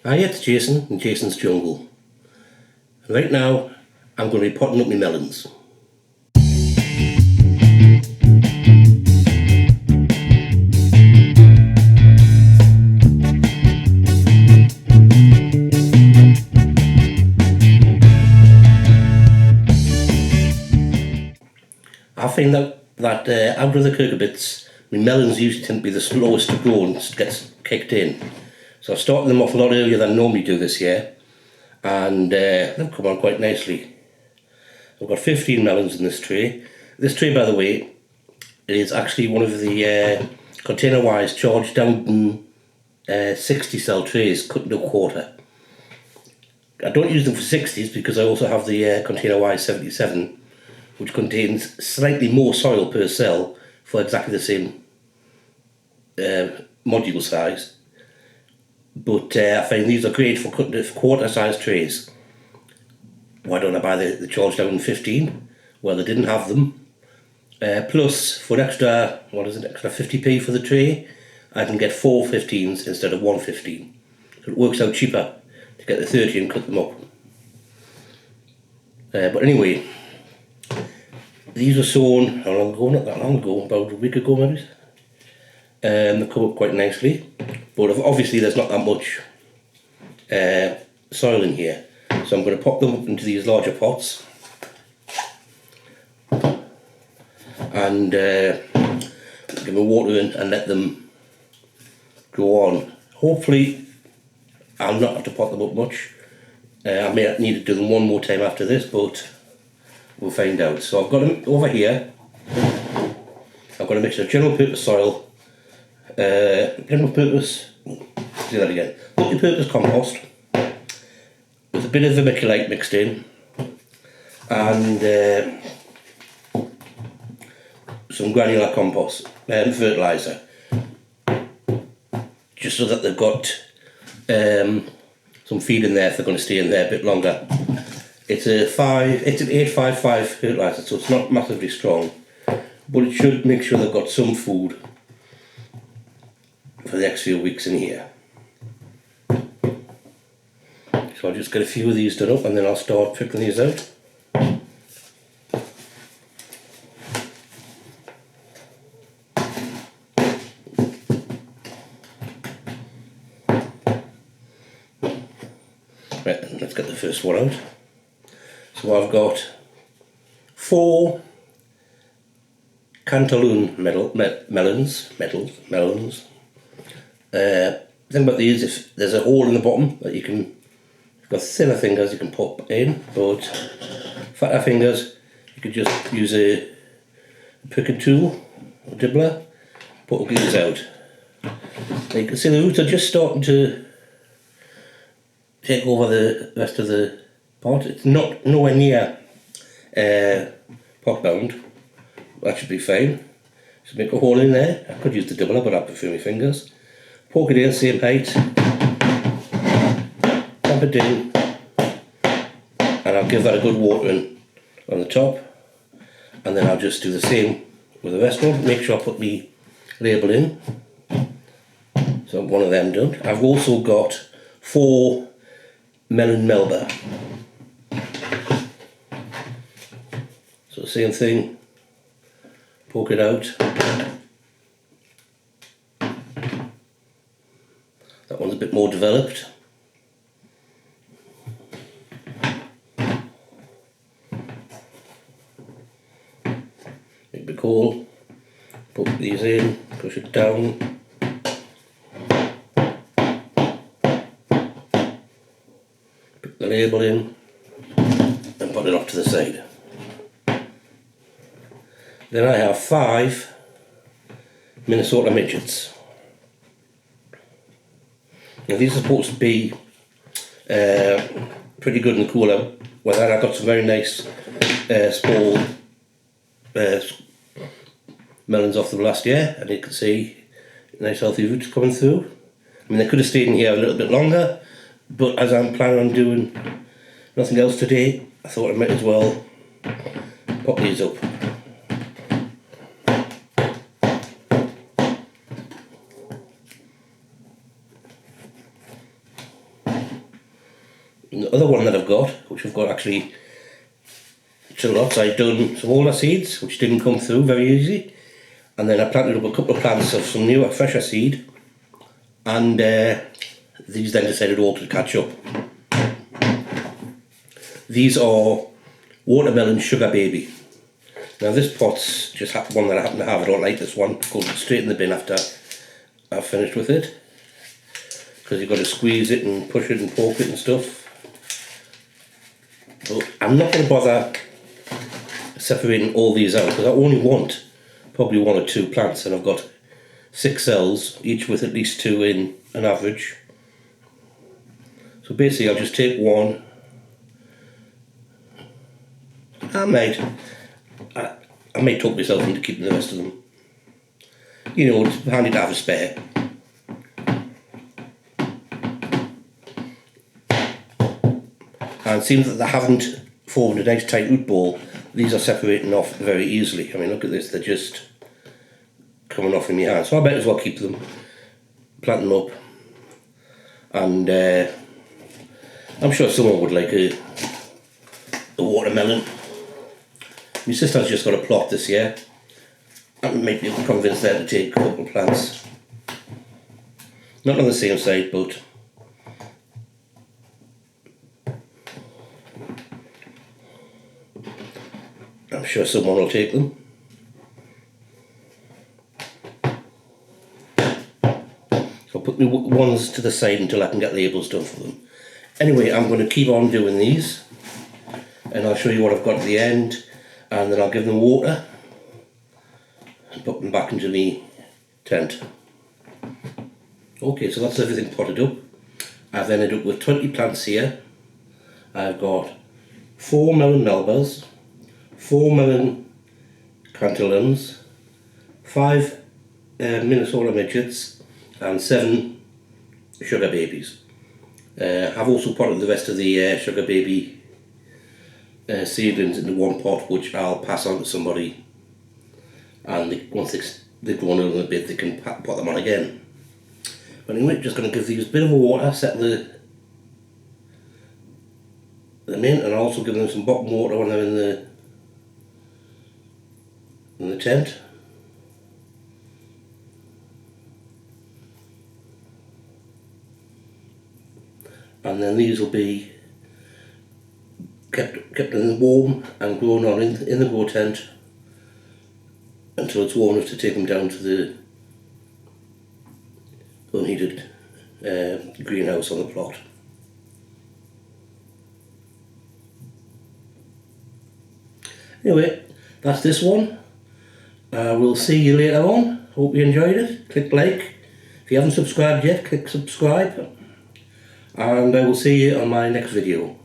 Hi, it's Jason in Jason's Jungle. Right now, I'm going to be potting up my melons. I find that out of the cucurbits, my melons usually tend to be the slowest to grow and gets kicked in. So I've started them off a lot earlier than I normally do this year, and they've come on quite nicely. I've got 15 melons in this tray. This tray, by the way, is actually one of the container-wise charged down 60 cell trays cut into a quarter. I don't use them for 60s because I also have the container-wise 77, which contains slightly more soil per cell for exactly the same module size. But I find these are great for cutting quarter-size trays. Why don't I buy the charged down 15? Well, they didn't have them. Plus, for an extra 50p for the tray, I can get 4 15s instead of 1 15. So it works out cheaper to get the 30 and cut them up. But anyway, these were sown, how long ago? Not that long ago, about a week ago maybe. They come up quite nicely, but obviously there's not that much soil in here. So I'm going to pop them up into these larger pots and give them water in and let them go on. Hopefully I'll not have to pot them up much. I may need to do them one more time after this, but we'll find out. So I've got them over here. I've got a mixture of general purpose soil, multi-purpose compost with a bit of vermiculite mixed in, and some granular compost fertiliser, just so that they've got some feed in there if they're going to stay in there a bit longer. It's an 855 fertiliser, so it's not massively strong, but it should make sure they've got some food for the next few weeks in here. So I'll just get a few of these done up and then I'll start pickling these out. Right, let's get the first one out. So I've got 4 Cantaloon melons. The thing about these, if there's a hole in the bottom that you can, if you've got thinner fingers you can pop in, but fatter fingers you could just use a picking tool, a dibbler, put these out. Now you can see the roots are just starting to take over the rest of the pot. It's not nowhere near pot bound. That should be fine. Just make a hole in there. I could use the dibbler, but I prefer my fingers. Poke it in, same height, tap it in, and I'll give that a good watering on the top, and then I'll just do the same with the rest of them. Make sure I put my label in. So one of them done. I've also got 4 melon melba. So same thing, poke it out. That one's a bit more developed. Make a big hole, put these in, push it down. Put the label in and put it off to the side. Then I have 5 Minnesota midgets. Now these are supposed to be pretty good in the cooler weather. I got some very nice small melons off them last year, and you can see nice healthy roots coming through. I mean, they could have stayed in here a little bit longer, but as I'm planning on doing nothing else today, I thought I might as well pop these up. And the other one that I've got, which I've got actually 2 lots, I've done some older seeds which didn't come through very easy, and then I planted up a couple of plants of some newer, fresher seed, and these then decided all to catch up. These are watermelon sugar baby. Now this pot's just one that I happen to have. I don't like this one. Goes straight in the bin after I've finished with it, because you've got to squeeze it and push it and poke it and stuff. But I'm not going to bother separating all these out, because I only want probably 1 or 2 plants, and I've got 6 cells, each with at least 2 in an average. So basically I'll just take one. I might talk myself into keeping the rest of them. You know, it's handy to have a spare. And it seems that they haven't formed a nice tight root ball. These are separating off very easily. I mean, look at this, they're just coming off in my hand. So I might as well keep them, plant them up, and I'm sure someone would like a watermelon. My sister's just got a plot this year. I might be convinced her to take a couple of plants. Not on the same side, but I'm sure someone will take them. So I'll put my ones to the side until I can get labels done for them. Anyway, I'm going to keep on doing these, and I'll show you what I've got at the end, and then I'll give them water and put them back into the tent. Okay, so that's everything potted up. I've ended up with 20 plants here. I've got 4 melon melbas, 4 melon cantillons, 5 Minnesota midgets, and 7 sugar babies. I've also potted the rest of the sugar baby seedlings into one pot, which I'll pass on to somebody, and once they've grown a little bit, they can pot them on again. But anyway, just going to give these a bit of water, set them in, and also give them some bottom water when they're in the tent. And then these will be kept in warm and grown on in the grow tent until it's warm enough to take them down to the unheated greenhouse on the plot. Anyway, that's this one. We'll see you later on. Hope you enjoyed it. Click like. If you haven't subscribed yet, click subscribe. And I will see you on my next video.